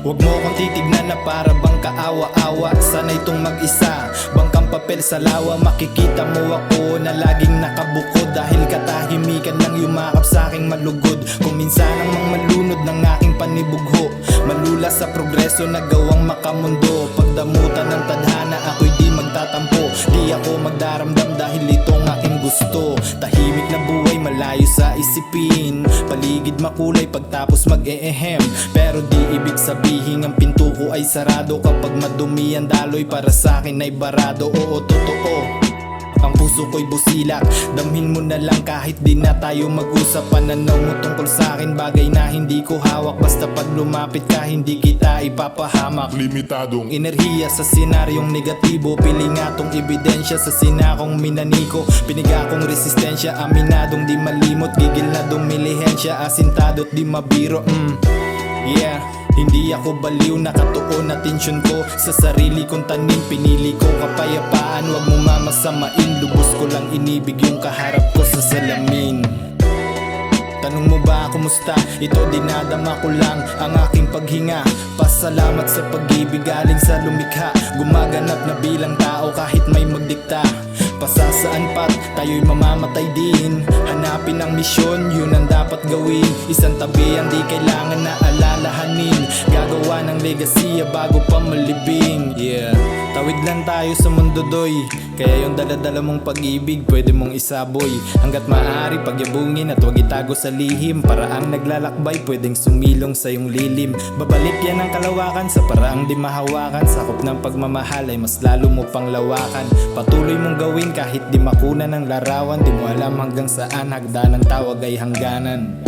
Huwag mo kong titignan na para bang kaawa-awa. Sana itong mag-isa, bangkang papel sa lawa. Makikita mo ako na laging nakabukod, dahil katahimikan lang yumakap sa aking malugod. Kung minsan ang malunod ng aking panibugho, malula sa progreso na gawang makamundo. Pagdamutan ng tadhana, ako'y di magtatampo. Di ako magdaramdam dahil itong aking gusto. Tahimik na buhay, malayo sa isipin. Paligid makulay pagtapos mag-ehem. Pero di ibig sabihin ang pinto ko ay sarado. Kapag madumi ang daloy, para sa akin ay barado. Oo, totoo, ang puso ko'y busilak. Damhin mo na lang kahit di na tayo mag-usap. Pananaw mo tungkol sa akin, bagay na hindi ko hawak. Basta pag lumapit ka, hindi kita ipapahamak. Limitadong Enerhiya sa senaryong negatibo, piling atong ebidensya sa sinakong minaniko. Piniga kong resistensya, aminadong di malimot. Gigil na dumilihensya, asintado't di mabiro. Yeah, hindi ako baliw, nakatuon na tensyon ko sa sarili kong tanim. Pinili ko kapayapaan, wag mo mamasamain. Lubos ko lang inibig yung kaharap ko sa salamin. Tanong mo ba kumusta? Ito dinadama ko lang ang aking paghinga. Pasalamat sa pag-ibig galing sa lumikha. Gumaganap na bilang tao kahit may magdikta. Pasasaan pat, tayo'y mamamatay din. Hanapin ang misyon, yun ang dapat gawin. Isang tabi ang di kailangan na alalahanin. Gagawa ng legasiya bago pa malibing. Yeah, tawid lang tayo sa mundo doy. Kaya yung daladala mong pag-ibig pwede mong isaboy. Hanggat maaari pagyabungin at huwag itago sa lihim. Paraang naglalakbay pwedeng sumilong sa iyong lilim. Babalik yan ang kalawakan sa paraang di mahawakan. Sakop ng pagmamahal ay mas lalo mo pang lawakan. Patuloy mong gawin kahit di makunan ng larawan. Di mo alam hanggang saan hagdan ng tawag ay hangganan.